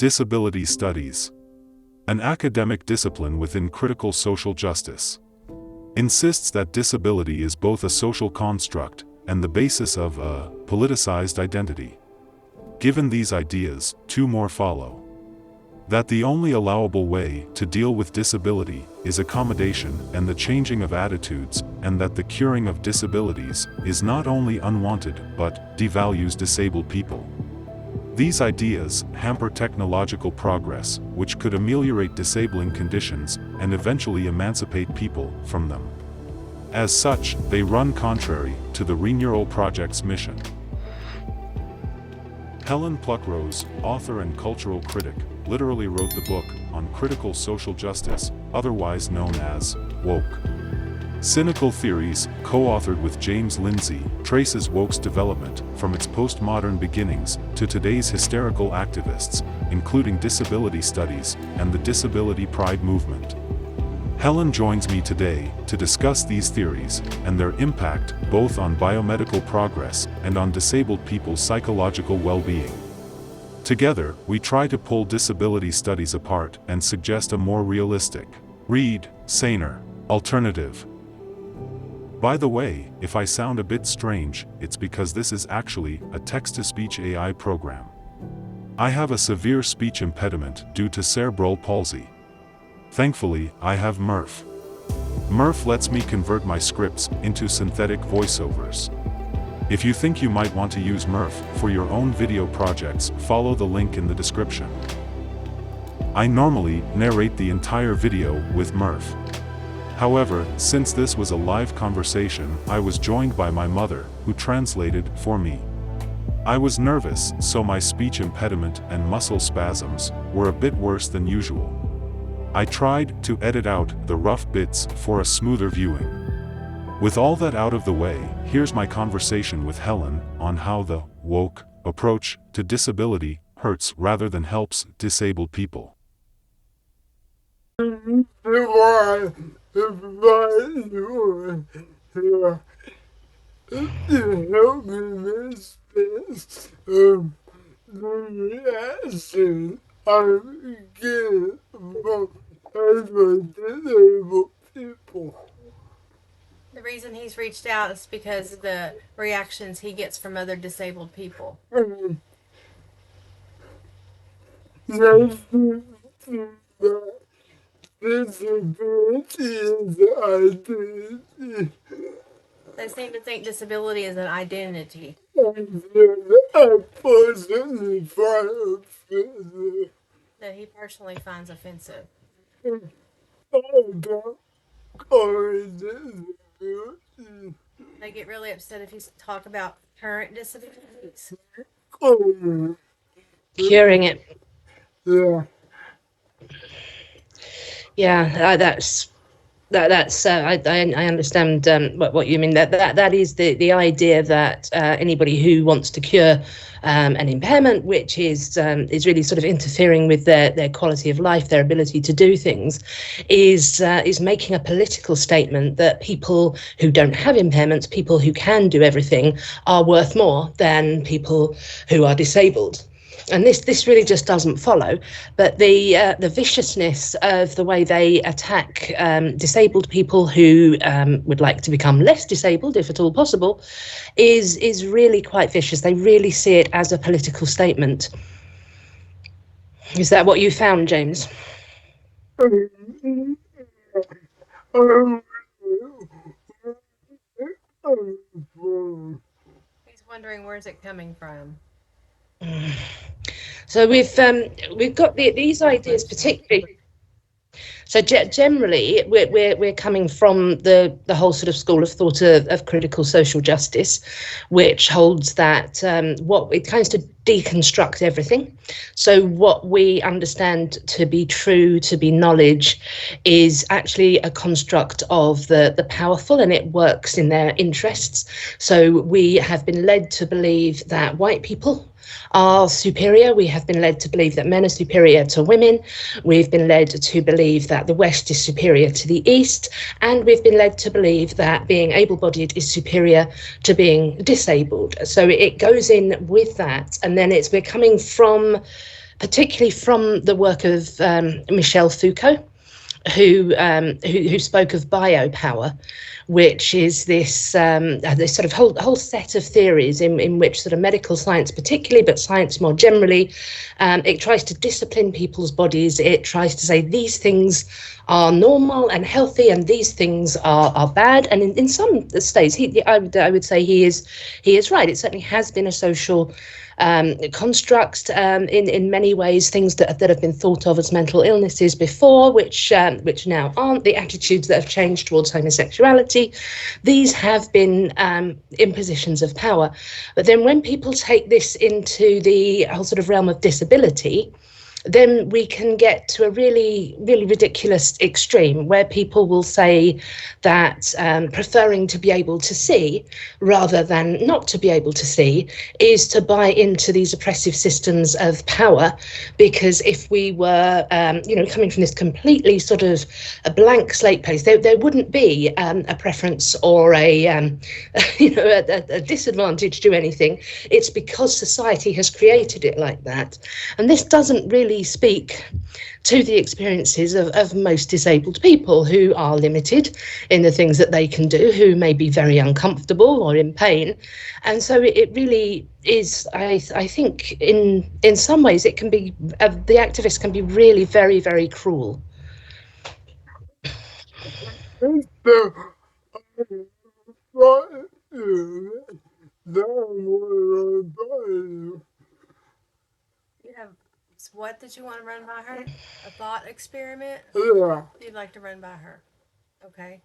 Disability studies. An academic discipline within critical social justice. Insists that disability is both a social construct and the basis of a politicized identity. Given these ideas, two more follow. That the only allowable way to deal with disability is accommodation and the changing of attitudes, and that the curing of disabilities is not only unwanted but devalues disabled people. These ideas hamper technological progress, which could ameliorate disabling conditions and eventually emancipate people from them. As such, they run contrary to the Reneural Project's mission. Helen Pluckrose, author and cultural critic, literally wrote the book on critical social justice, otherwise known as woke. Cynical Theories, co-authored with James Lindsay, traces woke's development from its postmodern beginnings to today's hysterical activists, including disability studies and the disability pride movement. Helen joins me today to discuss these theories and their impact both on biomedical progress and on disabled people's psychological well-being. Together, we try to pull disability studies apart and suggest a more realistic, saner, alternative. By the way, if I sound a bit strange, it's because this is actually a text-to-speech AI program. I have a severe speech impediment due to cerebral palsy. Thankfully, I have Murph. Murph lets me convert my scripts into synthetic voiceovers. If you think you might want to use Murph for your own video projects, follow the link in the description. I normally narrate the entire video with Murph. However, since this was a live conversation, I was joined by my mother, who translated for me. I was nervous, so my speech impediment and muscle spasms were a bit worse than usual. I tried to edit out the rough bits for a smoother viewing. With all that out of the way, here's my conversation with Helen on how the woke approach to disability hurts rather than helps disabled people. The reason he's reached out is because of the reactions he gets from other disabled people. They seem to think disability is an identity. That he personally finds offensive. They get really upset if you talk about current disabilities. Curing it. Yeah. Yeah, I understand what you mean. That is the idea that anybody who wants to cure an impairment, which is really sort of interfering with their quality of life, their ability to do things, is making a political statement that people who don't have impairments, people who can do everything, are worth more than people who are disabled. And this really just doesn't follow. But the viciousness of the way they attack disabled people who would like to become less disabled, if at all possible, is really quite vicious. They really see it as a political statement. Is that what you found, James? He's wondering, where's it coming from? So we've got these ideas particularly. So generally, we're coming from the whole sort of school of thought of critical social justice, which holds that what it tends to deconstruct everything. So what we understand to be true, to be knowledge, is actually a construct of the powerful, and it works in their interests. So we have been led to believe that white people are superior. We have been led to believe that men are superior to women. We've been led to believe that the West is superior to the East. And we've been led to believe that being able-bodied is superior to being disabled. So it goes in with that. And then we're coming from particularly from the work of Michel Foucault, who spoke of biopower, which is this sort of whole set of theories in which sort of medical science particularly, but science more generally, it tries to discipline people's bodies. It tries to say these things are normal and healthy and these things are bad. And in some states, I would say he is right. It certainly has been a social construct in many ways, things that have been thought of as mental illnesses before, which now aren't, the attitudes that have changed towards homosexuality. These have been impositions of power. But then when people take this into the whole sort of realm of disability, then we can get to a really, really ridiculous extreme where people will say that preferring to be able to see rather than not to be able to see is to buy into these oppressive systems of power. Because if we were, coming from this completely sort of a blank slate place, there wouldn't be a preference or a disadvantage to anything. It's because society has created it like that. And this doesn't really speak to the experiences of most disabled people who are limited in the things that they can do, who may be very uncomfortable or in pain. And so it really is, I think, in some ways, it can be, the activists can be really very, very cruel. What did you want to run by her? A thought experiment? Yeah. You'd like to run by her. Okay.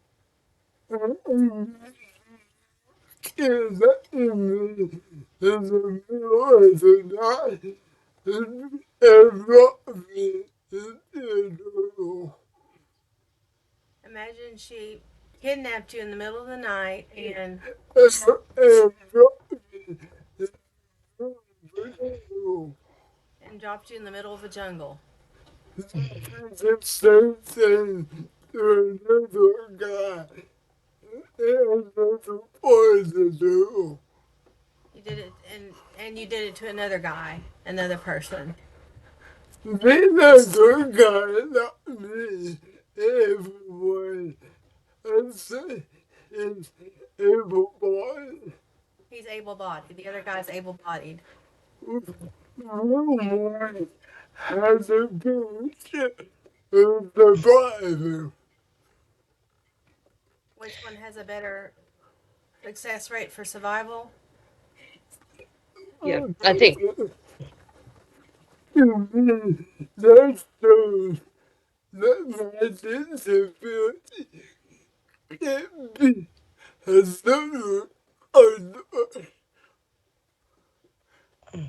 Imagine she kidnapped you in the middle of the night and dropped you in the middle of the jungle. You did it, and you did it to another guy, another person. Another guy, not me. Everyone is able-bodied. He's able-bodied. The other guy's able-bodied. No one has a future of surviving. Which one has a better success rate for survival? Yeah, I think. That shows that my disability can be a social construct. To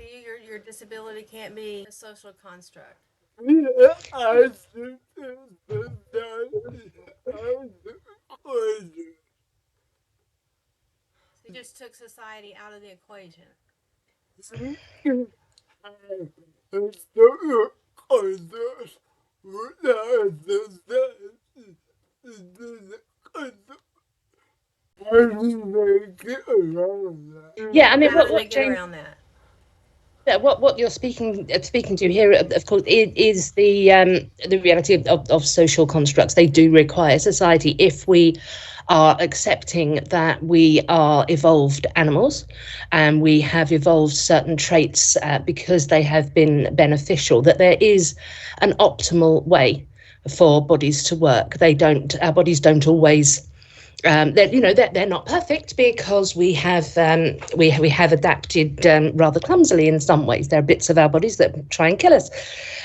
you, your disability can't be a social construct. Yeah, I think society has a question. So you just took society out of the equation. A social construct without society is a construct. How do they get around that? Yeah, I mean, How do they what get James, around that? yeah, what you're speaking to here, of course, is the reality of social constructs. They do require society. If we are accepting that we are evolved animals and we have evolved certain traits because they have been beneficial, that there is an optimal way for bodies to work. Our bodies don't always. They're not perfect because we have adapted rather clumsily in some ways. There are bits of our bodies that try and kill us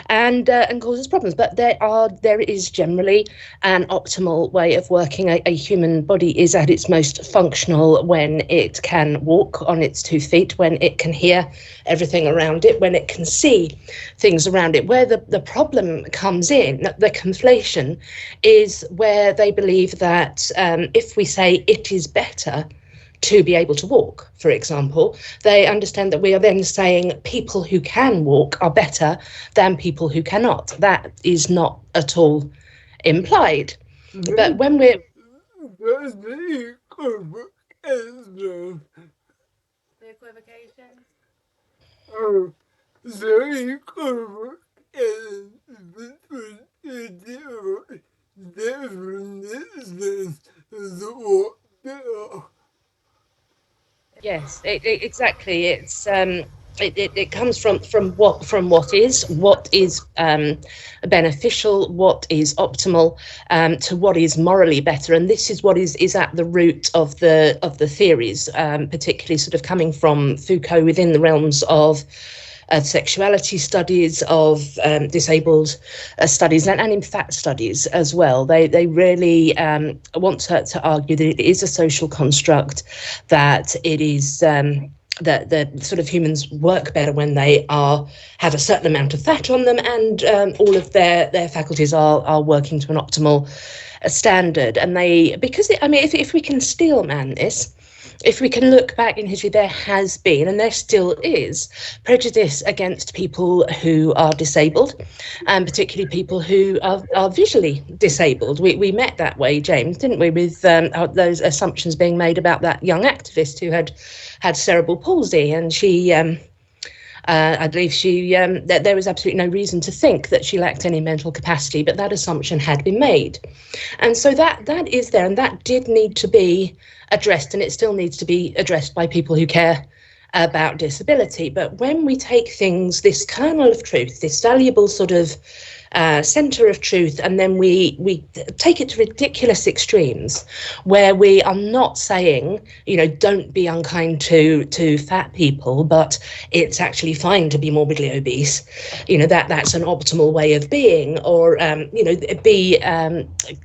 and cause us problems. But there is generally an optimal way of working. A human body is at its most functional when it can walk on its 2 feet, when it can hear everything around it, when it can see things around it. Where the problem comes in, the conflation, is where they believe that if we say it is better to be able to walk, for example, they understand that we are then saying people who can walk are better than people who cannot. That is not at all implied. But when we're... The equivocation? So he could work in between definitions of what they are. Yes, exactly. It comes from what is beneficial, what is optimal, to what is morally better, and this is what is at the root of the theories, particularly sort of coming from Foucault within the realms of sexuality studies, of disabled studies, and in fact studies as well. They really want to argue that it is a social construct, that it is that the sort of humans work better when they have a certain amount of fat on them, and all of their faculties are working to an optimal standard. And if we can steel man this, if we can look back in history, there has been, and there still is, prejudice against people who are disabled, and particularly people who are visually disabled. We met that way, James, didn't we, with those assumptions being made about that young activist who had cerebral palsy, and she... I believe that there was absolutely no reason to think that she lacked any mental capacity, but that assumption had been made. And so that is there, and that did need to be addressed, and it still needs to be addressed by people who care about disability. But when we take things, this kernel of truth, this valuable sort of centre of truth, and then we take it to ridiculous extremes, where we are not saying, don't be unkind to fat people, but it's actually fine to be morbidly obese. That's an optimal way of being, or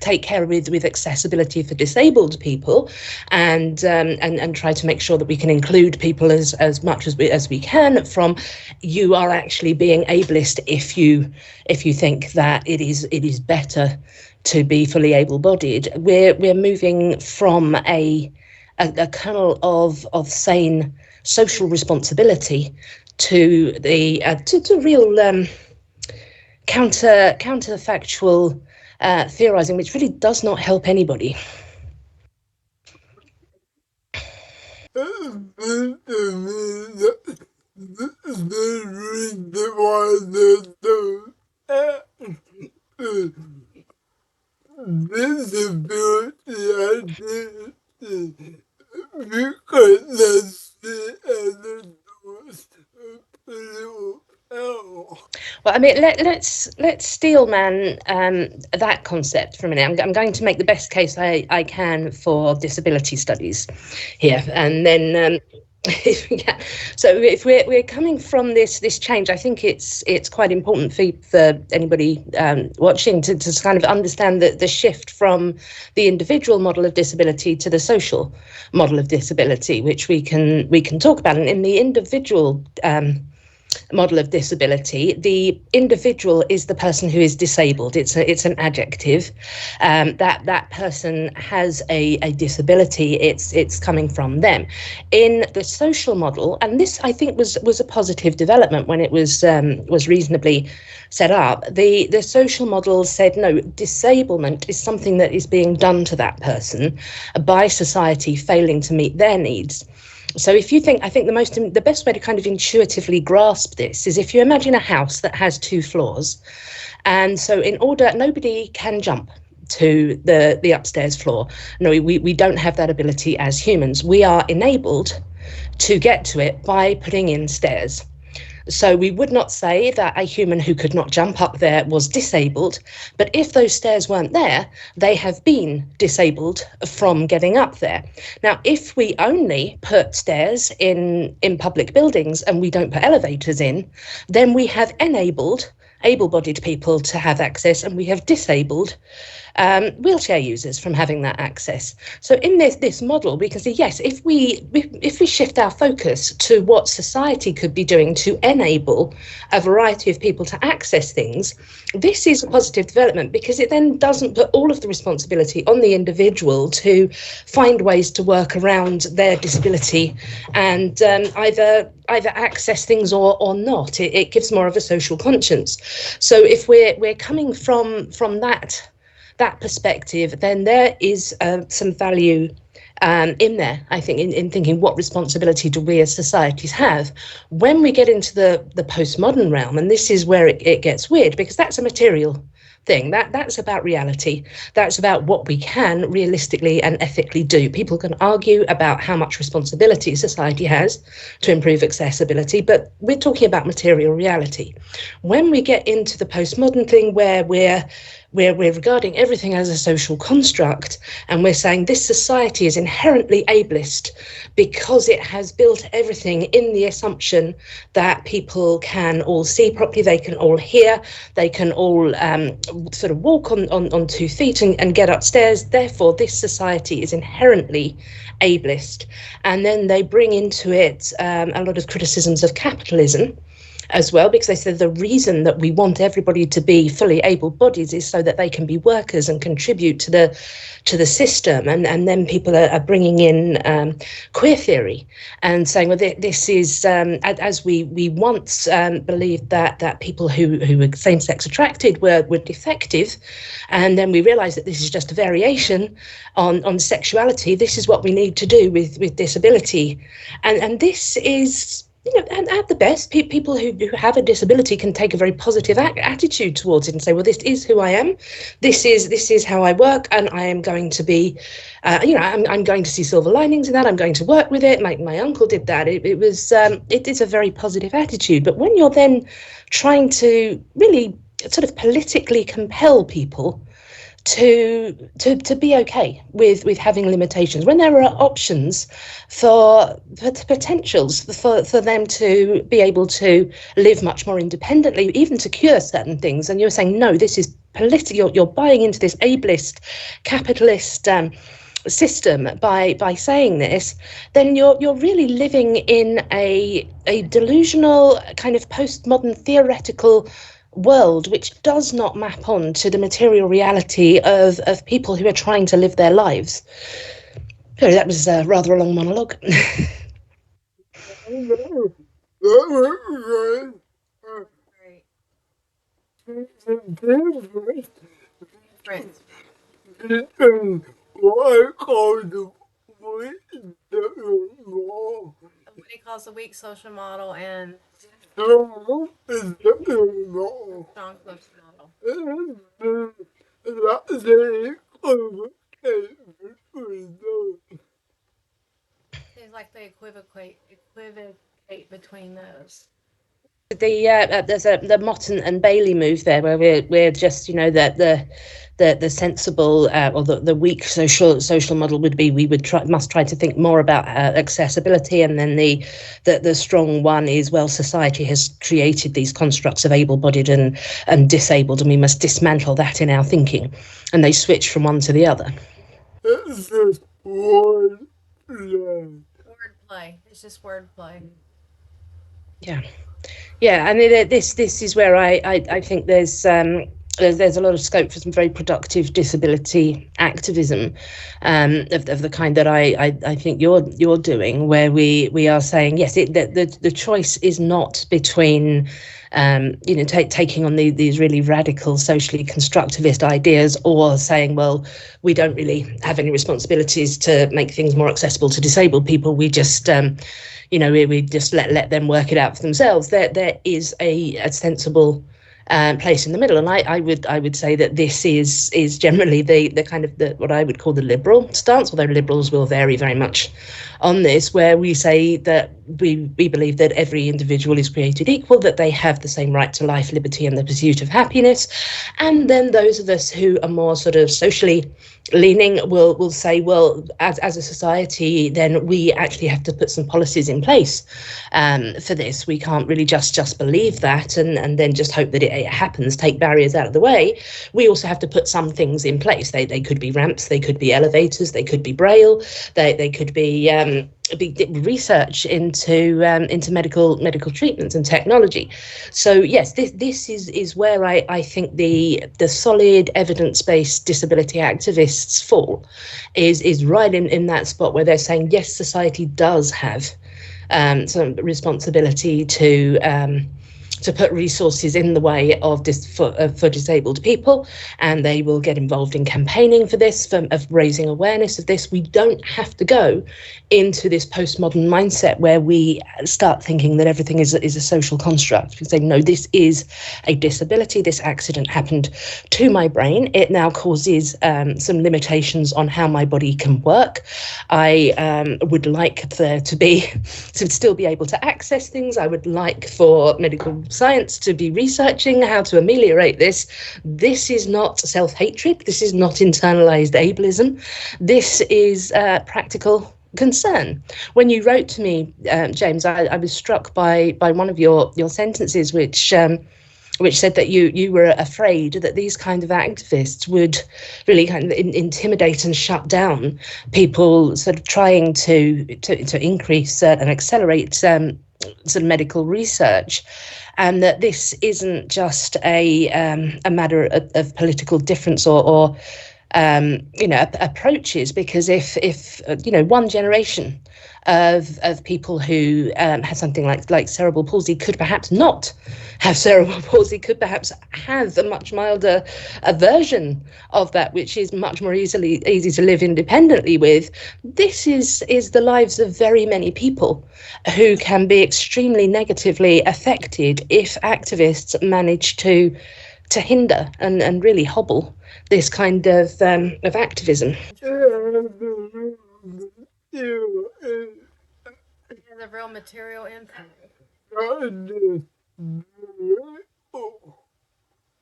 take care with accessibility for disabled people, and try to make sure that we can include people as much as we can. From you are actually being ableist if you think that it is better to be fully able-bodied. We're moving from a kernel of sane social responsibility to the to real counterfactual theorizing, which really does not help anybody. Well, I mean, let's steelman that concept for a minute. I'm going to make the best case I can for disability studies here, and then if we're coming from this change, I think it's quite important for anybody watching to kind of understand the shift from the individual model of disability to the social model of disability, which we can talk about. And in the individual model of disability, the individual is the person who is disabled. It's an adjective. That person has a disability. It's coming from them. In the social model, and this I think was a positive development when it was reasonably set up. The social model said no, disablement is something that is being done to that person by society failing to meet their needs. So if you think, I think the best way to kind of intuitively grasp this is if you imagine a house that has 2 floors, and so nobody can jump to the upstairs floor. No, we don't have that ability as humans. We are enabled to get to it by putting in stairs. So we would not say that a human who could not jump up there was disabled, but if those stairs weren't there, they have been disabled from getting up there. Now, if we only put stairs in public buildings and we don't put elevators in, then we have enabled able-bodied people to have access, and we have disabled wheelchair users from having that access. So in this model, we can see, yes, if we shift our focus to what society could be doing to enable a variety of people to access things, this is a positive development, because it then doesn't put all of the responsibility on the individual to find ways to work around their disability and either access things or not. It gives more of a social conscience. So if we're coming from that perspective, then there is some value in there, I think, in thinking what responsibility do we as societies have when we get into the postmodern realm. And this is where it gets weird, because that's a material thing. That's about reality. That's about what we can realistically and ethically do. People can argue about how much responsibility society has to improve accessibility, but we're talking about material reality. When we get into the postmodern thing, where we're regarding everything as a social construct, and we're saying this society is inherently ableist because it has built everything in the assumption that people can all see properly, they can all hear, they can all sort of walk on 2 feet and get upstairs. Therefore, this society is inherently ableist. And then they bring into it a lot of criticisms of capitalism as well, because they said the reason that we want everybody to be fully able-bodied is so that they can be workers and contribute to the system. And then people are bringing in queer theory and saying, well, this is as we once believed that people who were same-sex attracted were defective, and then we realised that this is just a variation on sexuality. This is what we need to do with disability, and this is, and at the best, people who have a disability can take a very positive attitude towards it and say, well, this is who I am, this is how I work, and I am going to be, I'm going to see silver linings in that, I'm going to work with it. My uncle did that. It is a very positive attitude. But when you're then trying to really sort of politically compel people to be okay with having limitations, when there are options for potentials for them to be able to live much more independently, even to cure certain things, and you're saying, no, this is political, you're buying into this ableist capitalist system by saying this, then you're really living in a delusional kind of postmodern theoretical world, which does not map on to the material reality of people who are trying to live their lives. So that was rather a long monologue. What he calls the weak social model and No, strong social model. Seems like they equivocate between those. There's the Mott and Bailey move there, where we're just, that the sensible or the weak social model would be we must try to think more about accessibility, and then the strong one is, well, society has created these constructs of able-bodied and disabled, and we must dismantle that in our thinking, and they switch from one to the other. It's just wordplay. Wordplay. It's just wordplay. Yeah, I mean, this is where I think there's a lot of scope for some very productive disability activism of the kind that I think you're doing, where we are saying, yes, the choice is not between taking on these really radical socially constructivist ideas, or saying, well, we don't really have any responsibilities to make things more accessible to disabled people. We just we just let them work it out for themselves. There is a sensible place in the middle, and I would say that this is generally the kind of what I would call the liberal stance, although liberals will vary very much on this, where we say that we believe that every individual is created equal, that they have the same right to life, liberty, and the pursuit of happiness. And then those of us who are more sort of socially leaning will say, well, as a society, then we actually have to put some policies in place for this. We can't really just believe that and then just hope that it happens, take barriers out of the way. We also have to put some things in place. They could be ramps, they could be elevators, they could be braille, they could be research into medical treatments and technology. So yes, this is where I think the solid evidence-based disability activists fall, is right in that spot where they're saying, yes, society does have some responsibility to to put resources in the way of for disabled people, and they will get involved in campaigning for this, of raising awareness of this. We don't have to go into this postmodern mindset where we start thinking that everything is a social construct. We say, no, this is a disability. This accident happened to my brain. It now causes some limitations on how my body can work. I would like there to still be able to access things. I would like for medical science to be researching how to ameliorate this. This is not self-hatred. This is not internalized ableism. This is practical concern. When you wrote to me, James, I was struck by one of your sentences, which said that you were afraid that these kind of activists would really kind of intimidate and shut down people sort of trying to increase and accelerate sort of medical research, and that this isn't just a matter of political difference or approaches, because if one generation of people who have something like cerebral palsy could perhaps not have cerebral palsy, could perhaps have a much milder version of that, which is much more easy to live independently with. This is the lives of very many people who can be extremely negatively affected if activists manage to hinder and really hobble this kind of activism. It has a real material impact,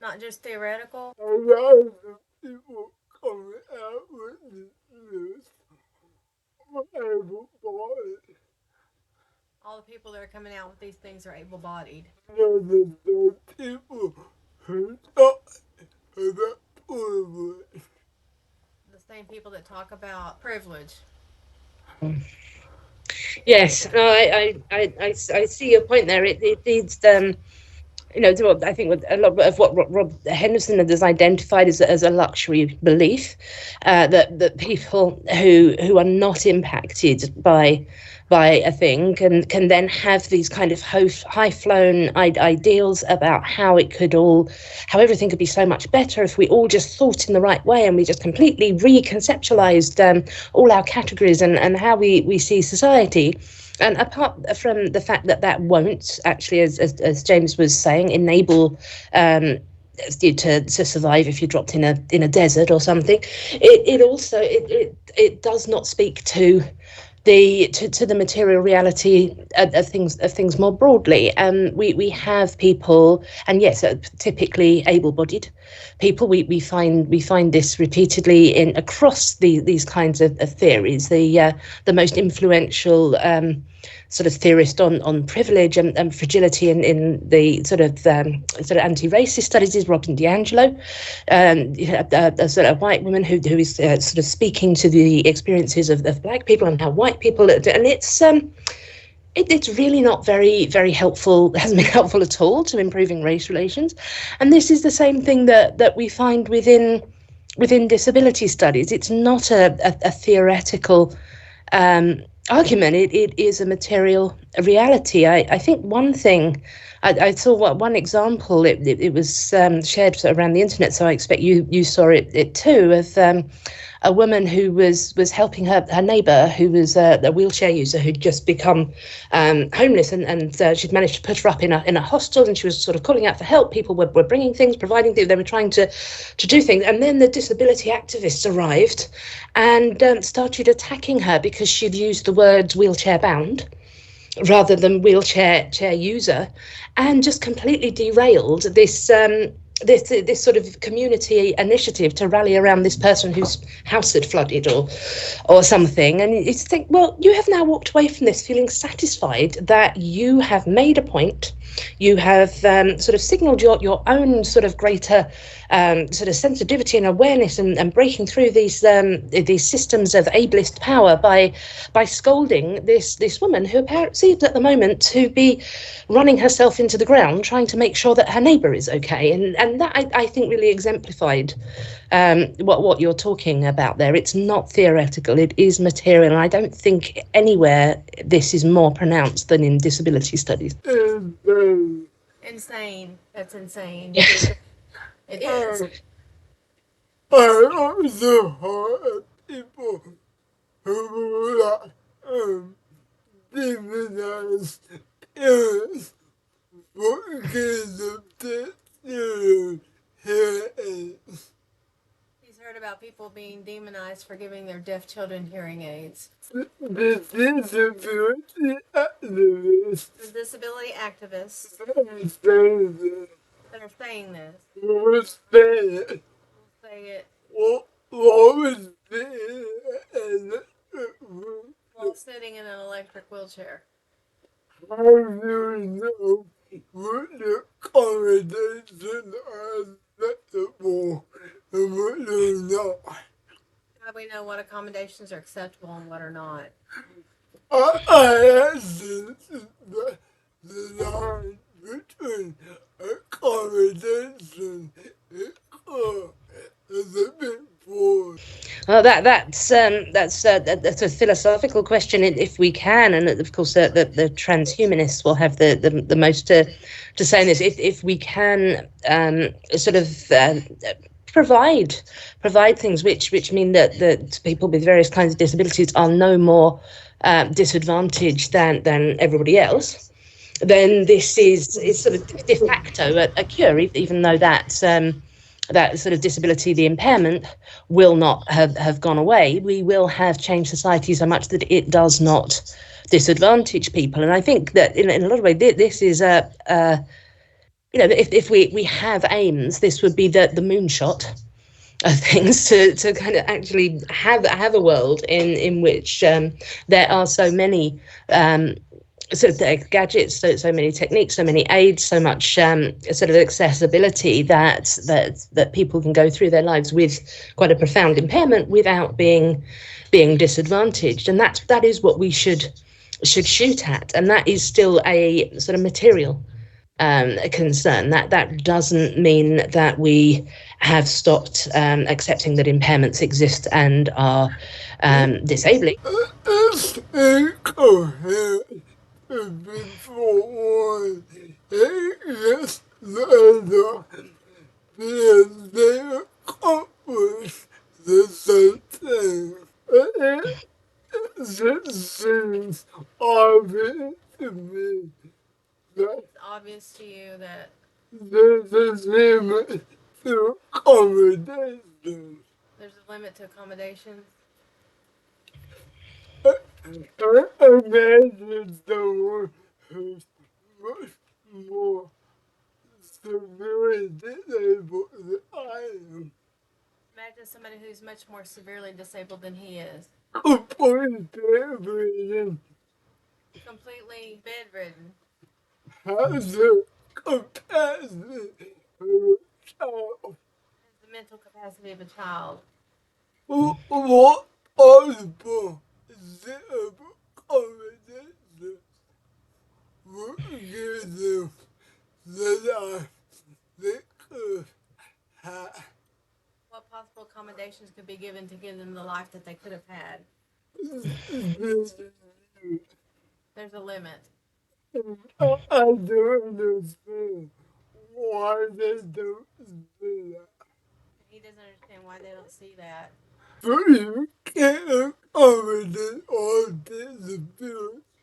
not just theoretical. People coming out with this, able-bodied. All the people that are coming out with these things are able-bodied. The people who thought that privilege. The same people that talk about privilege. Yes, no, I see your point there. It needs I think a lot of what Rob Henderson has identified as a luxury belief, that people who are not impacted by a thing can then have these kind of high-flown ideals about how everything could be so much better if we all just thought in the right way and we just completely reconceptualized all our categories and how we see society. And apart from the fact that won't actually, as James was saying, enable you to survive if you're dropped in a desert or something, it also does not speak to the material reality of things more broadly. We have people, and yes, typically able-bodied people. We find this repeatedly across these kinds of theories. The most influential sort of theorist on privilege and fragility in the sort of anti-racist studies is Robin DiAngelo, a sort of white woman who is sort of speaking to the experiences of black people and how white people, and it's really not very, very helpful. It hasn't been helpful at all to improving race relations. And this is the same thing that we find within disability studies. It's not a theoretical argument. It is a material reality. I think one thing, I saw one example, it was shared around the internet, so I expect you saw it too, of a woman who was helping her neighbour who was a wheelchair user who'd just become homeless, and she'd managed to put her up in a hostel, and she was sort of calling out for help. People were bringing things, providing things, they were trying to do things, and then the disability activists arrived and started attacking her because she'd used the words wheelchair bound rather than wheelchair user, and just completely derailed this sort of community initiative to rally around this person whose house had flooded or something. And you think, well, you have now walked away from this feeling satisfied that you have made a point. You have sort of signalled your own sort of greater sort of sensitivity and awareness and breaking through these systems of ableist power by scolding this woman who apparently seems at the moment to be running herself into the ground trying to make sure that her neighbour is okay. And that I think really exemplified what you're talking about there. It's not theoretical, it is material, and I don't think anywhere this is more pronounced than in disability studies. insane. That's insane. Yes. It is. I also heard people who like demonize parents for giving them hearing aids. He's heard about people being demonized for giving their deaf children hearing aids. The disability activists The disability activists are saying that that are saying this was saying will say it what was being electric while sitting in an electric wheelchair. How do you know what the accommodation are acceptable and what they're not? How do we know what accommodations are acceptable and what are not? I asked the line between accommodation and car is a bit bored. Well, that's a philosophical question, if we can, and of course the transhumanists will have the most to say in this. If we can sort of provide things which mean that people with various kinds of disabilities are no more disadvantaged than everybody else, then this is sort of de facto a cure, even though that sort of disability, the impairment, will not have gone away. We will have changed society so much that it does not disadvantage people. And I think that in a lot of ways, this is if we have aims, this would be the moonshot of things to kind of actually have a world in which there are so many sort of gadgets, so many techniques, so many aids, so much sort of accessibility that people can go through their lives with quite a profound impairment without being disadvantaged. And that is what we should shoot at, and that is still a sort of material concern. That doesn't mean that we have stopped accepting that impairments exist and are disabling. It's incoherent before one gets later because they accomplish the same thing. It just seems obvious to me that It's obvious to you that there's a limit to accommodation. there's a limit to accommodations. Imagine someone who's much more severely disabled than I am. Imagine somebody who's much more severely disabled than he is. Completely bedridden. Completely bedridden. Has the capacity of a child. Has the mental capacity of a child. What possible accommodation would give them the life they could have? What possible accommodations could be given to give them the life that they could have had? There's a limit. I don't understand why they don't see that. He doesn't understand why they don't see that. But you can't accommodate all disabilities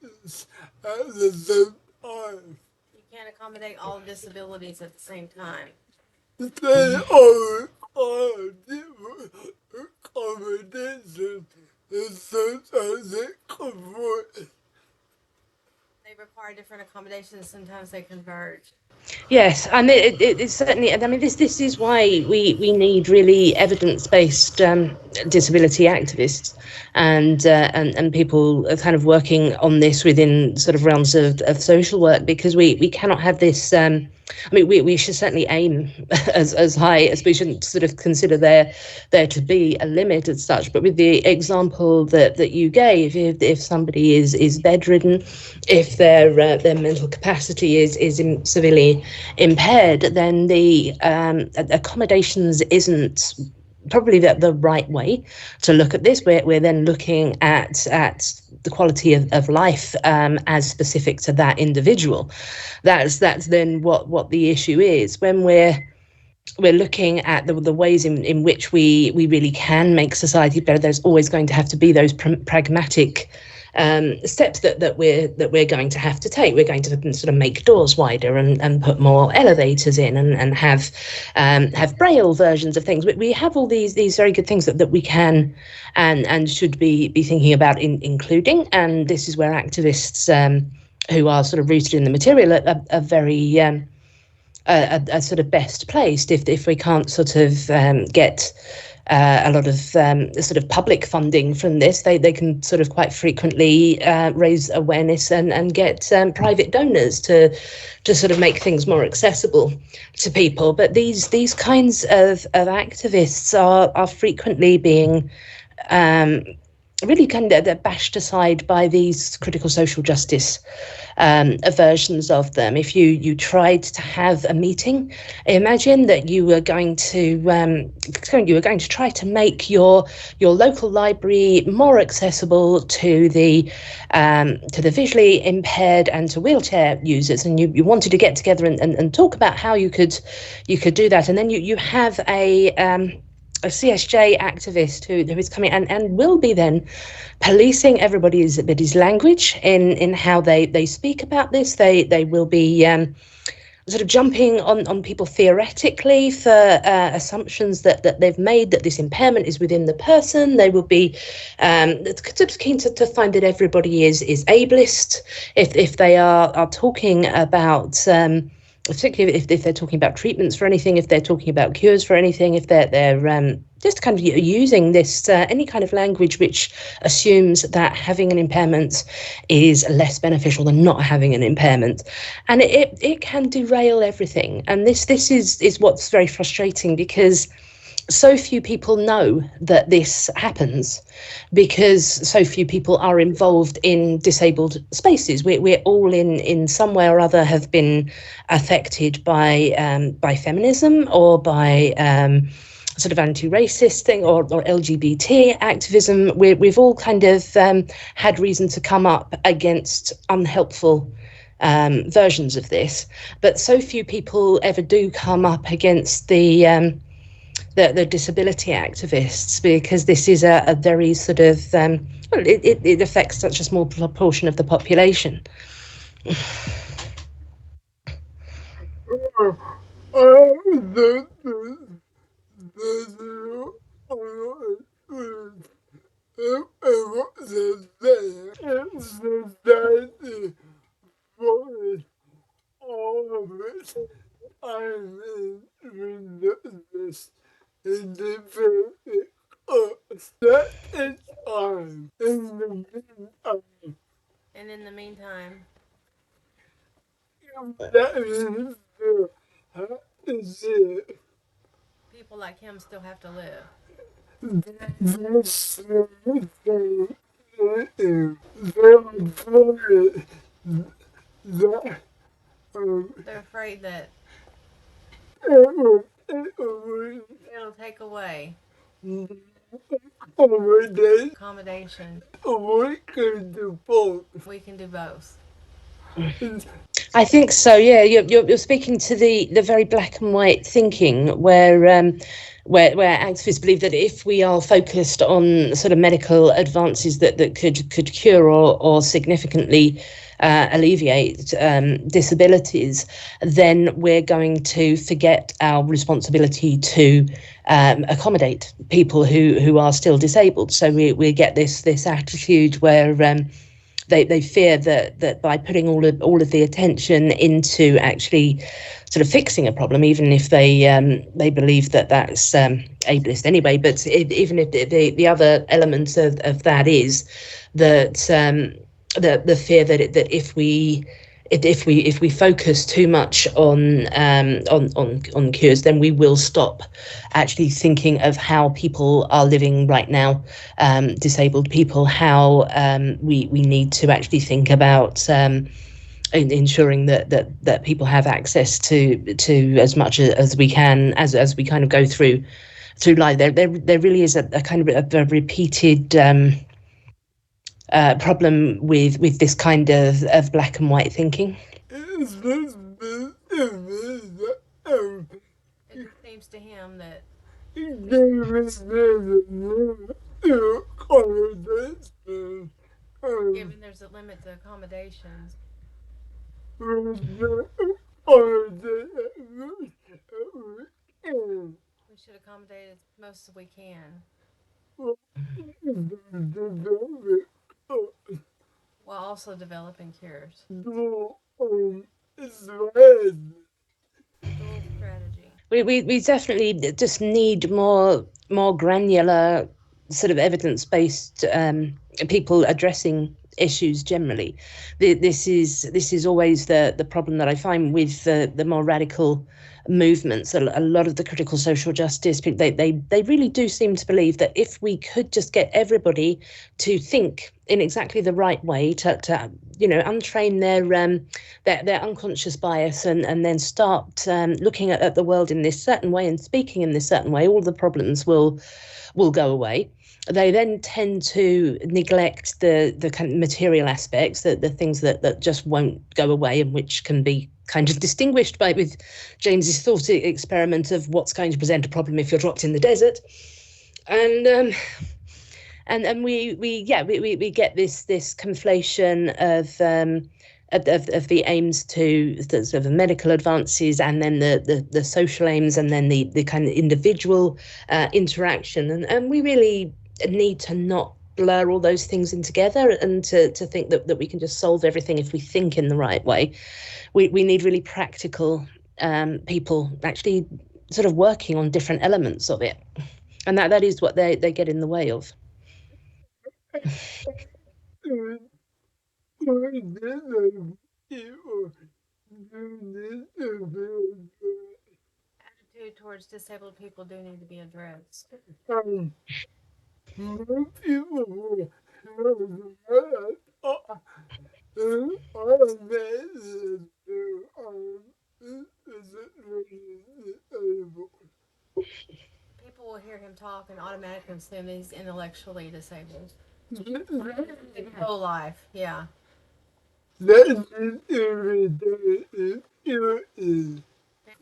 at the same time. You can't accommodate all disabilities at the same time. They are different accommodations and sometimes they convert. They require different accommodations. Sometimes they converge. Yes, and it's certainly. I mean, this is why we need really evidence-based disability activists and people are kind of working on this within sort of realms of social work, because we cannot have this. I mean, we should certainly aim as high as we shouldn't sort of consider there to be a limit as such. But with the example that you gave, if somebody is bedridden, if their mental capacity is severely impaired, then the accommodations isn't probably the right way to look at this. We're then looking at the quality of life as specific to that individual. That's then what the issue is. When we're looking at the ways in which we really can make society better, there's always going to have to be those pragmatic steps that we're going to have to take. We're going to sort of make doors wider and put more elevators in and have braille versions of things. We have all these very good things that we can and should be thinking about including. And this is where activists who are sort of rooted in the material are very are sort of best placed if we can't sort of get a lot of sort of public funding from this. They can sort of quite frequently raise awareness and get private donors to sort of make things more accessible to people. But these kinds of activists are frequently being really kind of bashed aside by these critical social justice versions of them. If you tried to have a meeting, imagine that you were going to try to make your local library more accessible to the visually impaired and to wheelchair users, and you wanted to get together and talk about how you could do that, and then you have a CSJ activist who is coming and will be then policing everybody's language in how they speak about this. They will be sort of jumping on people theoretically for assumptions that they've made that this impairment is within the person. They will be sort of keen to find that everybody is ableist if they are talking about particularly if they're talking about treatments for anything, if they're talking about cures for anything, if they're just kind of using this any kind of language which assumes that having an impairment is less beneficial than not having an impairment, and it can derail everything. And this is what's very frustrating, because so few people know that this happens, because so few people are involved in disabled spaces. We're all in some way or other have been affected by feminism or by sort of anti-racist thing or LGBT activism. We've all kind of had reason to come up against unhelpful versions of this, but so few people ever do come up against the disability activists, because this is a very sort of it affects such a small proportion of the population. In the very that is time. And in the meantime, That is it. people like him still have to live. They're afraid that it'll take away accommodation. We can do both. We can do both. I think so. Yeah, you're speaking to the very black and white thinking, where activists believe that if we are focused on sort of medical advances that could cure or significantly alleviate disabilities, then we're going to forget our responsibility to accommodate people who are still disabled. So we get this attitude where they fear that by putting all of the attention into actually sort of fixing a problem, even if they believe that that's ableist anyway, but even if the other element of that is that the fear that if we focus too much on cures, then we will stop actually thinking of how people are living right now, disabled people, how we need to actually think about ensuring that people have access to as much as we can as we kind of go through through life. There really is a kind of a repeated problem with this kind of black and white thinking. It seems to him that given there's a limit to accommodations, we should accommodate as most as we can, while also developing cures. Dual strategy. We definitely just need more granular sort of evidence-based people addressing issues generally. This is always the problem that I find with the more radical movements. A lot of the critical social justice people, they really do seem to believe that if we could just get everybody to think in exactly the right way, to untrain their unconscious bias and then start looking at the world in this certain way and speaking in this certain way, all the problems will go away. They then tend to neglect the kind of material aspects, the things that just won't go away and which can be kind of distinguished with James's thought experiment of what's going to present a problem if you're dropped in the desert. And we get this conflation of the aims to the sort of medical advances, and then the social aims, and then the kind of individual interaction, and we really need to not blur all those things in together, and to think that we can just solve everything if we think in the right way. We need really practical people actually sort of working on different elements of it, and that is what they get in the way of. Attitude towards disabled people do need to be addressed. People will hear him talk and automatically assume he's intellectually disabled. Whole life, yeah.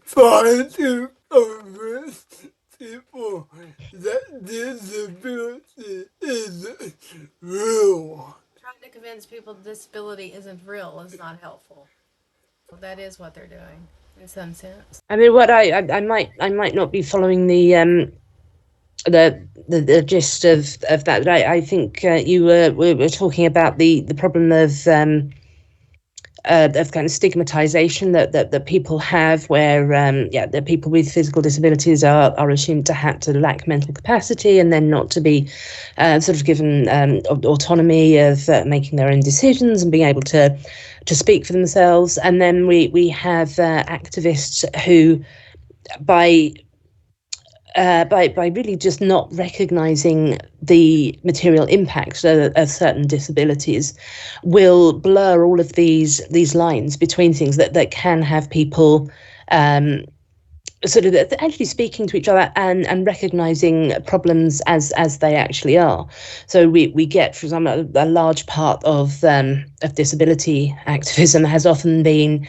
Trying to convince people that disability isn't real. Trying to convince people disability isn't real is not helpful. Well, that is what they're doing in some sense. I mean, what I might not be following the gist of that. But I think you were talking about the problem of kind of stigmatization that people have, where the people with physical disabilities are assumed to lack mental capacity, and then not to be sort of given autonomy of making their own decisions and being able to speak for themselves. And then we have activists who, by really just not recognizing the material impacts of certain disabilities, will blur all of these lines between things that can have people sort of actually speaking to each other and recognizing problems as they actually are. So we get, for example, a large part of disability activism has often been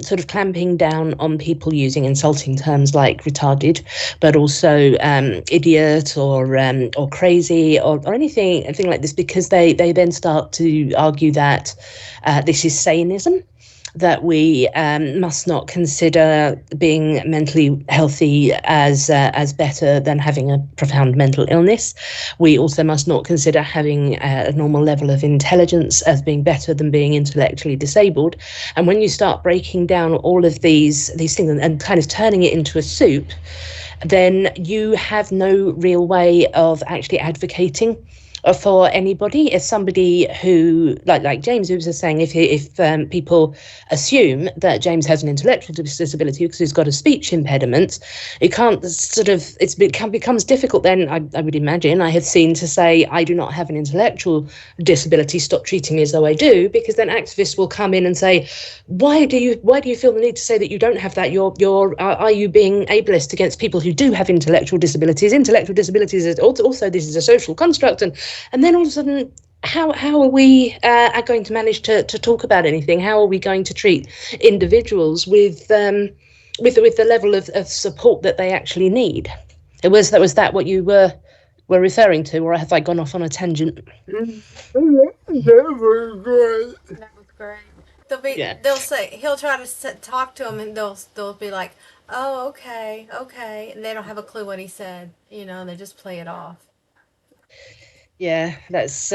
sort of clamping down on people using insulting terms like retarded, but also idiot or crazy or anything like this, because they then start to argue that this is saneism, that we must not consider being mentally healthy as better than having a profound mental illness. We also must not consider having a normal level of intelligence as being better than being intellectually disabled. And when you start breaking down all of these things and kind of turning it into a soup, then you have no real way of actually advocating for anybody. As somebody who, like James, who was saying, if people assume that James has an intellectual disability because he's got a speech impediment, it can't sort of, becomes difficult then, I would imagine, I have seen, to say, I do not have an intellectual disability, stop treating me as though I do, because then activists will come in and say, why do you feel the need to say that you don't have that? Are you being ableist against people who do have intellectual disabilities? Intellectual disabilities is also, this is a social construct, and then all of a sudden, how are we are going to manage to talk about anything? How are we going to treat individuals with the level of support that they actually need? Was that what you were referring to, or have I gone off on a tangent? That was great. That was great. They'll say, he'll try to talk to them, and they'll be like, oh, okay, and they don't have a clue what he said, they just play it off. Yeah, that's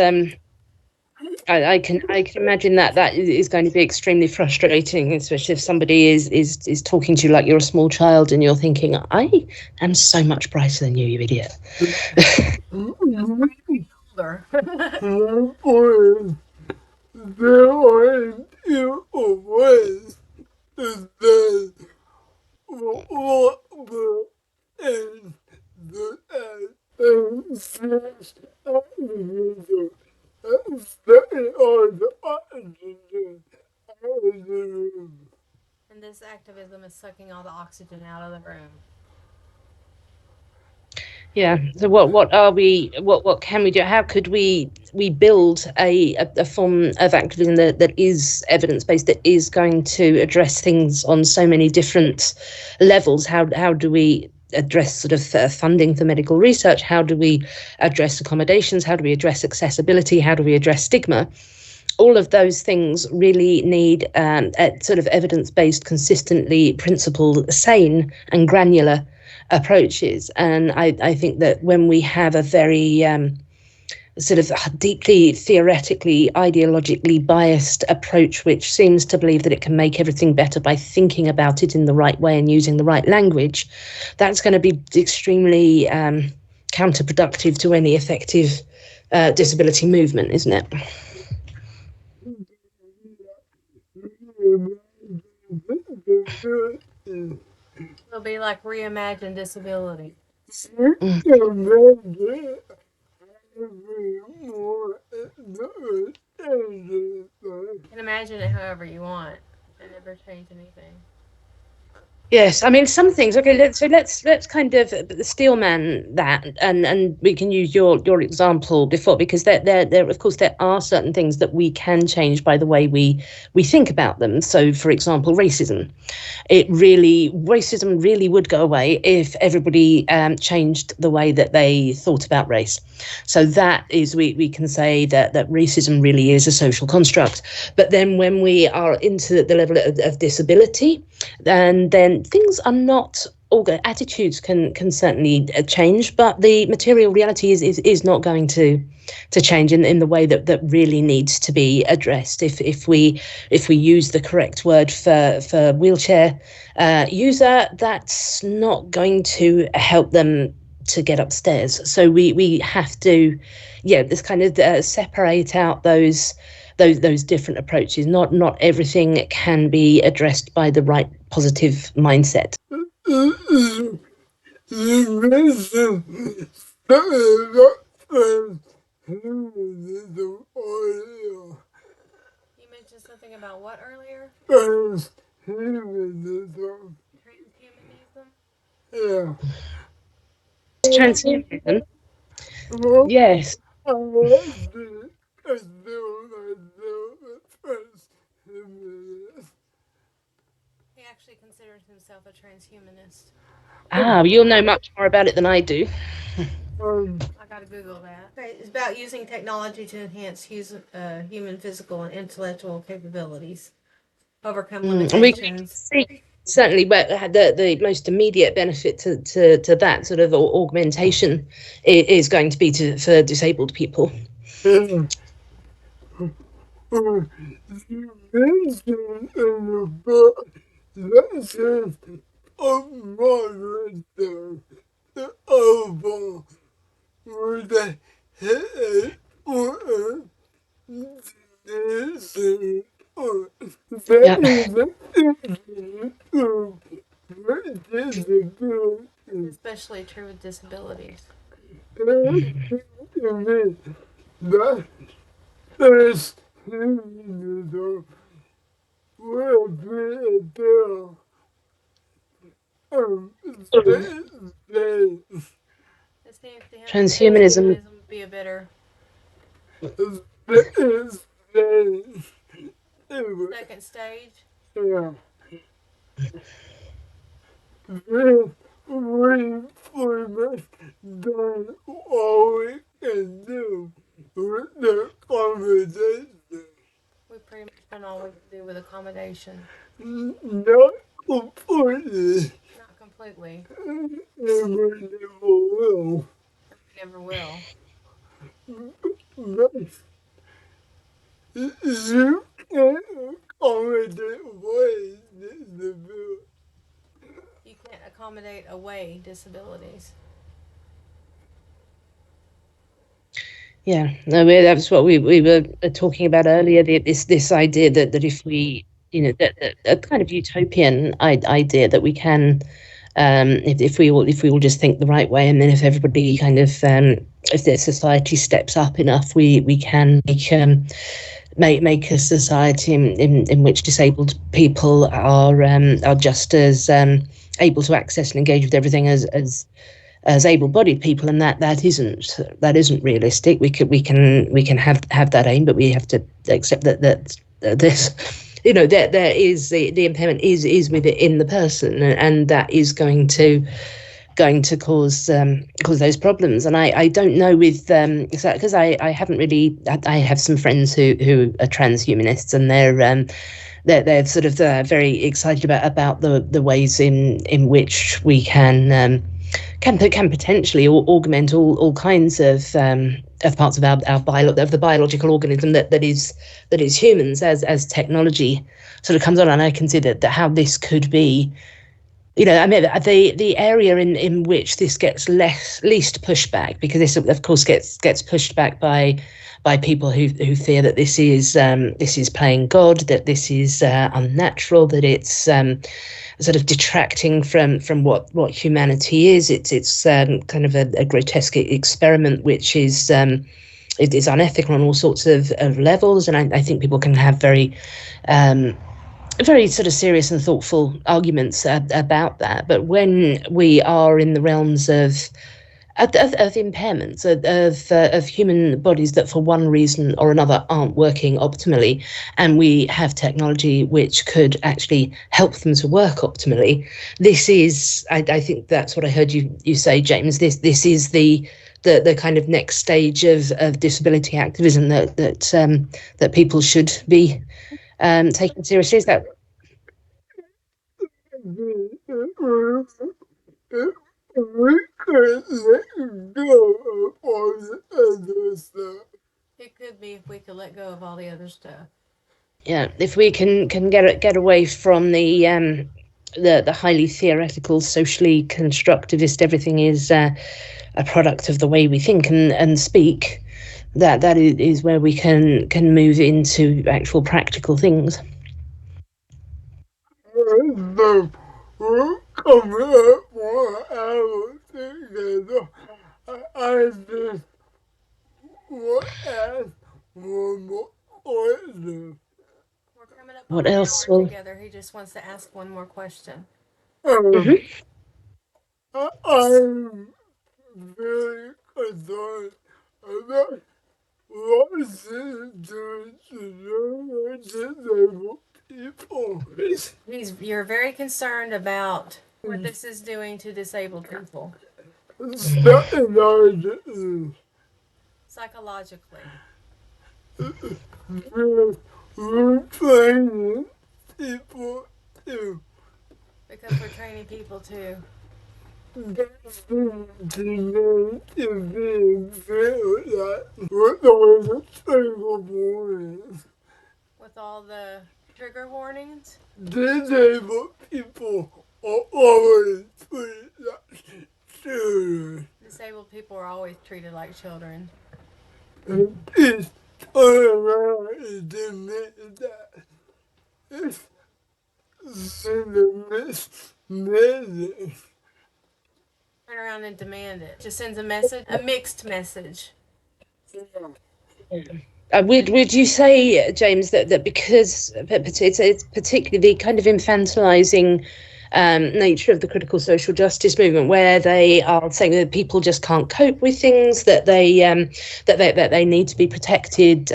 I can imagine that is going to be extremely frustrating, especially if somebody is talking to you like you're a small child and you're thinking, I am so much brighter than you, you idiot. Older. There are two ways that what in the And this activism is sucking all the oxygen out of the room. Yeah. So what are we? What can we do? How could we build a form of activism that is evidence-based, that is going to address things on so many different levels? How do we address sort of funding for medical research? How do we address accommodations? How do we address accessibility? How do we address stigma? All of those things really need a sort of evidence-based, consistently principled, sane and granular approaches. And I think that when we have a very sort of deeply theoretically, ideologically biased approach, which seems to believe that it can make everything better by thinking about it in the right way and using the right language, that's going to be extremely counterproductive to any effective disability movement, isn't it? It'll be like reimagined disability. You can imagine it however you want and never change anything. Yes, I mean, some things. Okay, let's kind of steelman that, and we can use your example before, because there of course there are certain things that we can change by the way we think about them. So, for example, racism really would go away if everybody changed the way that they thought about race. So that is, we can say that racism really is a social construct. But then when we are into the level of disability, then things are not all good. Attitudes can certainly change, but the material reality is not going to change in the way that really needs to be addressed. If we use the correct word for wheelchair user, that's not going to help them to get upstairs. So we have to, this kind of separate out those different approaches. Not everything can be addressed by the right positive mindset. You mentioned something about what earlier? Transhumanism. Yeah. Transhumanism. Yes. He actually considers himself a transhumanist. You'll know much more about it than I do. I gotta Google that. Okay, it's about using technology to enhance human physical and intellectual capabilities, overcome limitations. Certainly, but the most immediate benefit to that sort of augmentation is going to be for disabled people. You mentioned in the book that says of moderate the oval where the Yeah. Especially true with disabilities. It seems to him that Transhumanism. transhumanism would be a better second stage. We pretty much done all we can do with accommodation. Not completely. Not completely. Never will. Never will. But you can't accommodate ways disability. You can't accommodate away disabilities. Yeah, no, that's what we were talking about earlier. This idea that if we, that a kind of utopian idea that we can, if we all just think the right way, and then if everybody kind of, if the society steps up enough, we can make a society in which disabled people are just as able to access and engage with everything as able-bodied people, and that isn't realistic. We can have that aim, but we have to accept that this, there is the impairment is within the person, and that is going to cause those problems. And I don't know with because I haven't really. I have some friends who are transhumanists, and they're sort of very excited about the ways in which we can potentially augment all kinds of parts of of the biological organism that is humans as technology sort of comes on. And I consider that how this could be, I mean, the area in which this gets least pushback, because this of course gets pushed back by people who fear that this is playing God, that this is unnatural, that it's sort of detracting from what humanity is. It's kind of a grotesque experiment, which is it is unethical on all sorts of levels. And I think people can have very sort of serious and thoughtful arguments about that. But when we are in the realms of impairments of human bodies that for one reason or another aren't working optimally, and we have technology which could actually help them to work optimally, this is, I think that's what I heard you say, James. This is the kind of next stage of disability activism that people should be taken seriously. Is that? We could let go of all the other stuff. It could be if we could let go of all the other stuff. Yeah, if we can get away from the highly theoretical, socially constructivist, everything is a product of the way we think and speak. That is where we can move into actual practical things. So we're coming up 1 hour together. I just want to ask one more question. We're coming up What on an else hour will? together. He just wants to ask one more question. Mhm. I'm very concerned about what this is doing to disabled people. You're very concerned about what this is doing to disabled people psychologically. We're training people to Because we're training people to with all the trigger warnings. Disabled people are always treated like children. Disabled people are always treated like children. It's all around the myth that it's the message. Turn around and demand it. Just sends a message, a mixed message. Would you say, James, that because it's particularly the kind of infantilizing nature of the critical social justice movement, where they are saying that people just can't cope with things, that they need to be protected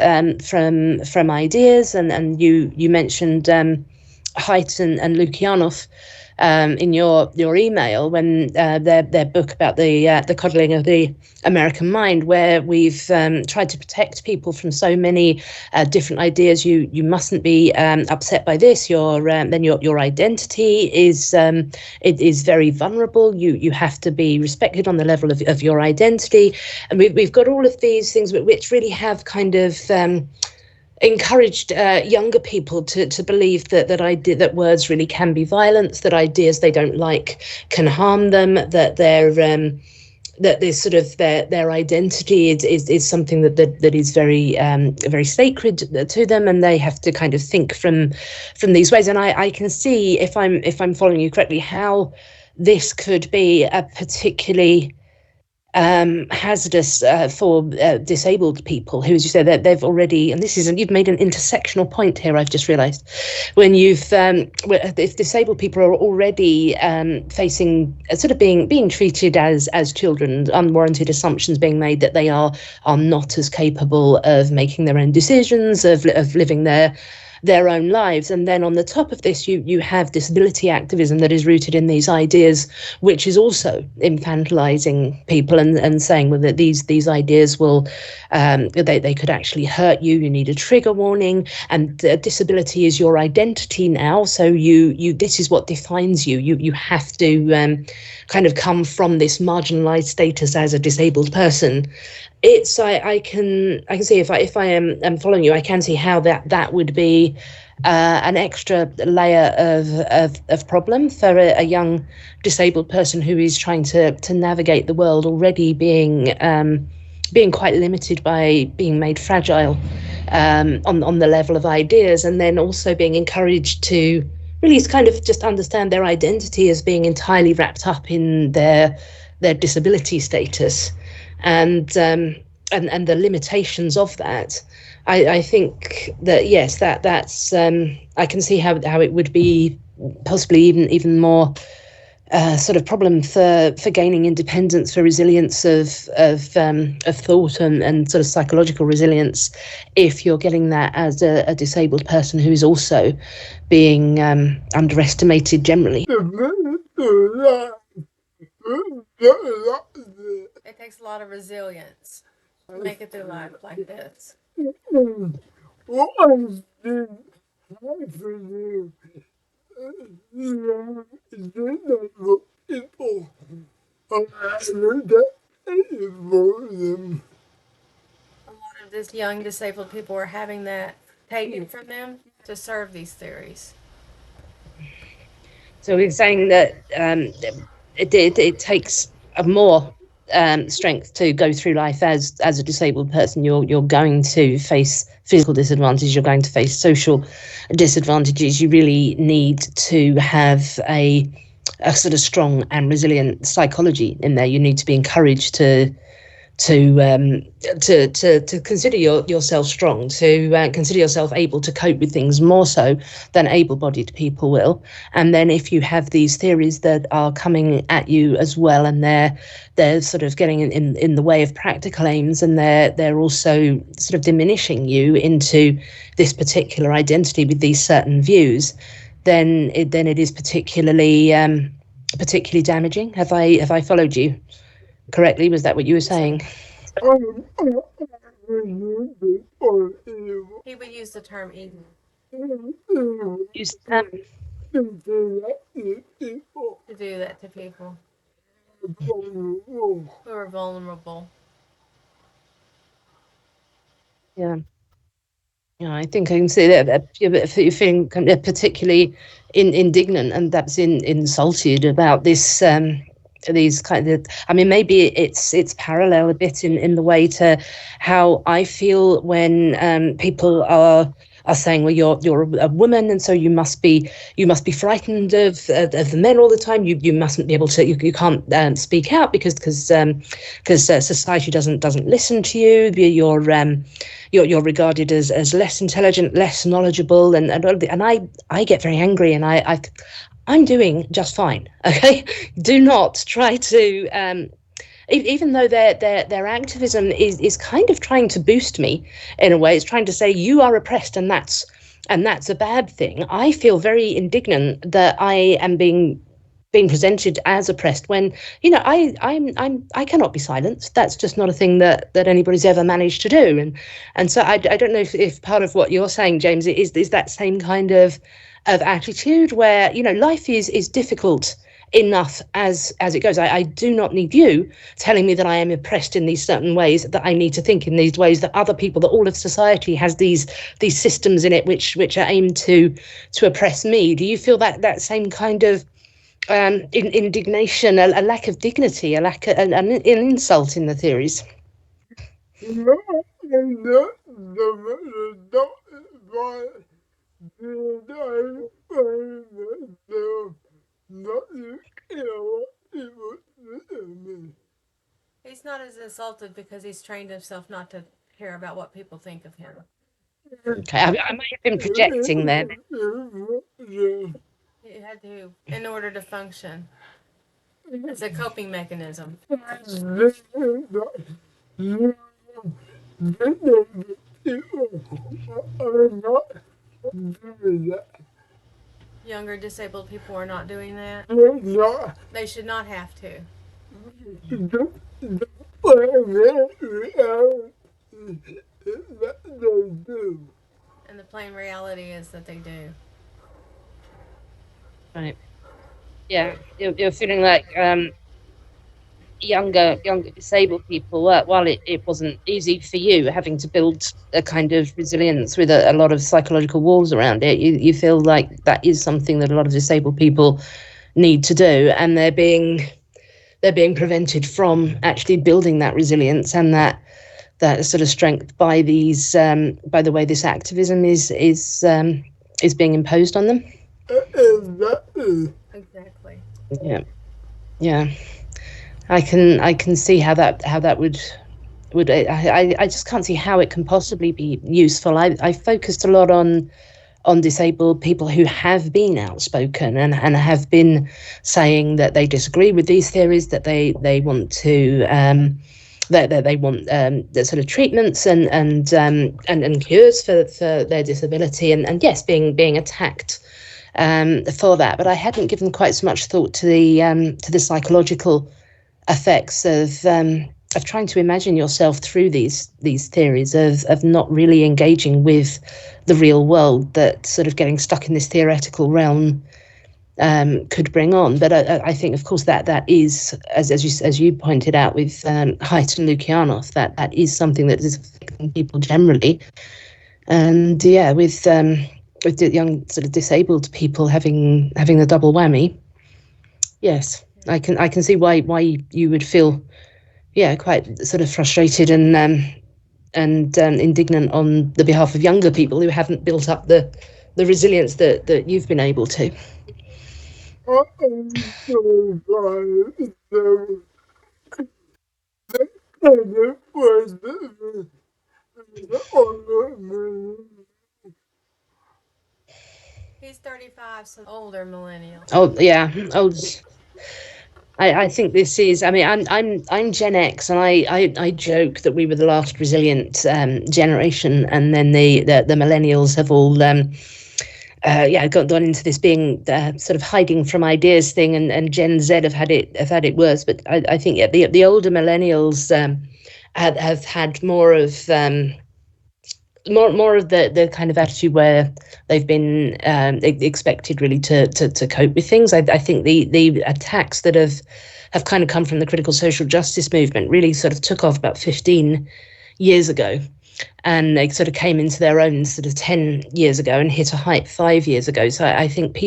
from ideas, and you mentioned Haidt and Lukianoff in your email when their book about the coddling of the American mind, where we've tried to protect people from so many different ideas. You mustn't be upset by this. Then your identity is it is very vulnerable. You have to be respected on the level of your identity, and we've got all of these things which really have kind of encouraged younger people to believe that words really can be violence, that ideas they don't like can harm them, that that this sort of their identity is something that is very very sacred to them, and they have to kind of think from these ways. And I can see, if I'm following you correctly, how this could be a particularly hazardous for disabled people who, as you said, that they've already, and you've made an intersectional point here, I've just realized, when if disabled people are already facing sort of being treated as children, unwarranted assumptions being made that they are not as capable of making their own decisions, of living their own lives. And then on the top of this, you have disability activism that is rooted in these ideas, which is also infantilizing people and saying, well, that these ideas will they could actually hurt you. You need a trigger warning, and disability is your identity now. So you this is what defines you. You have to kind of come from this marginalized status as a disabled person. I can see, if I am following you, I can see how that would be an extra layer of problem for a young disabled person who is trying to navigate the world, already being quite limited by being made fragile on the level of ideas, and then also being encouraged to really kind of just understand their identity as being entirely wrapped up in their disability status. And the limitations of that. I think that, yes, that's I can see how it would be possibly even more sort of problem for gaining independence, for resilience of thought and sort of psychological resilience, if you're getting that as a disabled person who is also being underestimated generally. It takes a lot of resilience to make it through life like this. What has been happening is that people are them. A lot of these young disabled people are having that taken from them to serve these theories. So we're saying that it takes a more strength to go through life as a disabled person. You're going to face physical disadvantages. You're going to face social disadvantages. You really need to have a sort of strong and resilient psychology in there. You need to be encouraged to consider yourself strong, to consider yourself able to cope with things more so than able-bodied people will. And then if you have these theories that are coming at you as well, and they're sort of getting in the way of practical aims, and they're also sort of diminishing you into this particular identity with these certain views, then it is particularly damaging. Have I followed you correctly? Was that what you were saying? He would use the term evil. Use To do that to people who are vulnerable. Yeah. Yeah, I think I can see that you're feeling kind of particularly indignant, and that's insulted about this these kind of, I mean, maybe it's parallel a bit in the way to how I feel when people are saying, well, you're a woman, and so you must be frightened of the men all the time. You mustn't be able to, you can't speak out because society doesn't listen to you. You're regarded as less intelligent, less knowledgeable, and I get very angry, and I'm doing just fine. Okay, do not try to. Even though their activism is kind of trying to boost me in a way, it's trying to say you are oppressed and that's a bad thing. I feel very indignant that I am being presented as oppressed when, you know, I cannot be silenced. That's just not a thing that anybody's ever managed to do. And so I don't know if part of what you're saying, James, is that same kind of attitude where, you know, life is difficult enough as it goes. I do not need you telling me that I am oppressed in these certain ways, that I need to think in these ways, that other people, that all of society has these systems in it which are aimed to oppress me. Do you feel that same kind of indignation, a lack of dignity, an insult in the theories? No, and not so much not why did I find myself not to care what people think of me. He's not as insulted because he's trained himself not to care about what people think of him. Okay, I might have been projecting there. He had to, in order to function. It's a coping mechanism. Younger disabled people are not doing that. They should not have to. And the plain reality is that they do. Right. Yeah, you're feeling like younger disabled people, while it wasn't easy for you having to build a kind of resilience with a lot of psychological walls around it, you feel like that is something that a lot of disabled people need to do, and they're being prevented from actually building that resilience and that sort of strength by these by the way this activism is being imposed on them. Exactly. Yeah. I can see how that would I just can't see how it can possibly be useful. I focused a lot on disabled people who have been outspoken and have been saying that they disagree with these theories, that they want to that they want the sort of treatments and cures for their disability, and yes, being attacked for that. But I hadn't given quite so much thought to the psychological effects of trying to imagine yourself through these theories, of not really engaging with the real world, that sort of getting stuck in this theoretical realm could bring on. But I think, of course, that is, as you pointed out with Haidt and Lukianoff, that is something that is affecting people generally. And yeah, with the young sort of disabled people having the double whammy, yes, I can see why you would feel quite sort of frustrated and indignant on the behalf of younger people who haven't built up the resilience that you've been able to. I'm so sorry. It was He's 35, so older millennial. Oh yeah, I think this is. I mean, I'm Gen X, and I joke that we were the last resilient generation, and then the millennials have all gone into this being sort of hiding from ideas thing, and Gen Z have had it worse. But I think the older millennials have had more of the kind of attitude where they've been expected really to cope with things. I think the attacks that have kind of come from the critical social justice movement really sort of took off about 15 years ago, and they sort of came into their own sort of 10 years ago and hit a height 5 years ago. So I think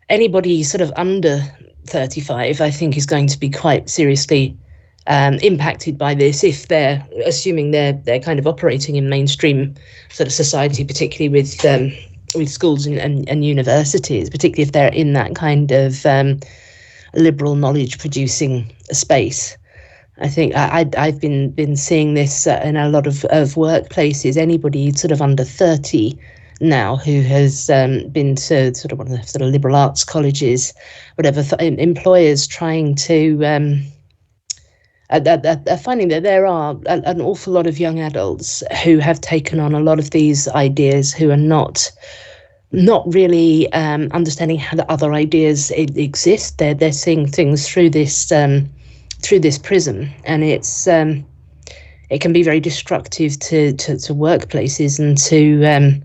anybody sort of under 35, I think, is going to be quite seriously impacted by this, if they're assuming they're kind of operating in mainstream sort of society, particularly with schools and universities, particularly if they're in that kind of liberal knowledge producing space. I think I've been seeing this in a lot of workplaces. Anybody sort of under 30 now who has been to sort of one of the sort of liberal arts colleges, whatever, employers trying to are finding that there are an awful lot of young adults who have taken on a lot of these ideas, who are not really understanding how the other ideas exist. They're seeing things through this prism, and it can be very destructive to workplaces and to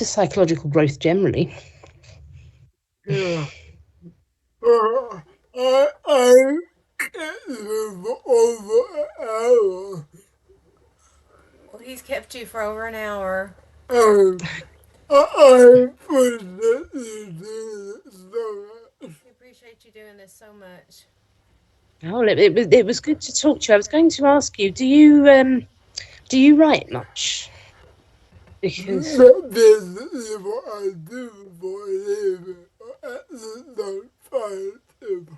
psychological growth generally. Yeah. I can't live over an hour. Well, he's kept you for over an hour. I appreciate you doing it so much. We appreciate you doing this so much. Oh, it was good to talk to you. I was going to ask you, do you write much? Because That basically what I do for a living. I actually don't find people.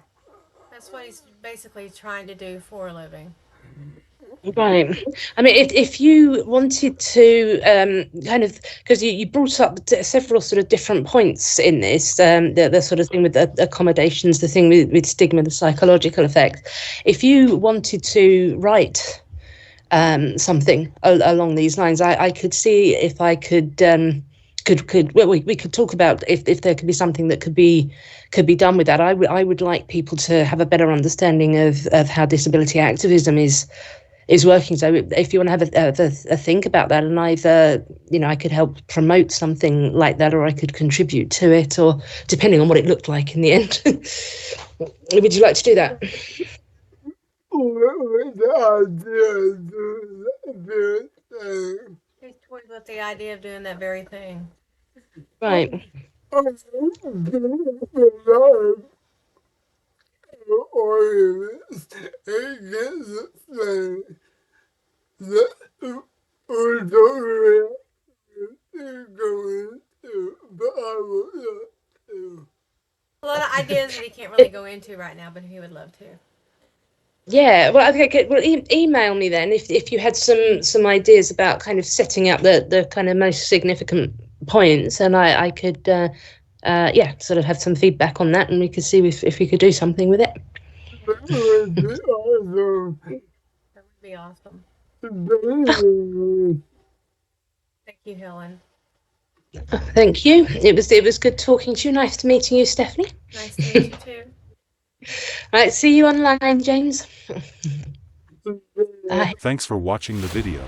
That's what he's basically trying to do for a living. right, I mean, if you wanted to kind of, because you brought up several sort of different points in this, the sort of thing with the accommodations, the thing with stigma, the psychological effect. If you wanted to write something along these lines, I could see if I could well, we could talk about if there could be something that could be done with that. I would like people to have a better understanding of how disability activism is working. So if you want to have a think about that, and either I could help promote something like that, or I could contribute to it, or depending on what it looked like in the end. Would you like to do that? With the idea of doing that very thing. He's toyed with the idea of doing that very thing. Right. I don't believe alive arguments against the thing that we don't really go into, but I would love to. A lot of ideas that he can't really go into right now, but he would love to. Yeah, well, okay, well, email me then if you had some ideas about kind of setting out the kind of most significant points, and I could sort of have some feedback on that, and we could see if we could do something with it. That would be awesome. That would be awesome. Baby. Thank you, Helen. Thank you. It was good talking to you. Nice to meeting you, Stephanie. Nice to meet you too. Right, see you online, James. Bye. Thanks for watching the video.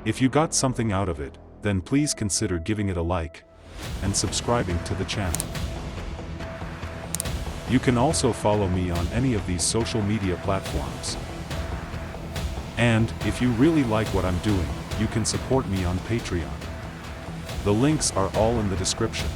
If you got something out of it, then please consider giving it a like and subscribing to the channel. You can also follow me on any of these social media platforms. And if you really like what I'm doing, you can support me on Patreon. The links are all in the description.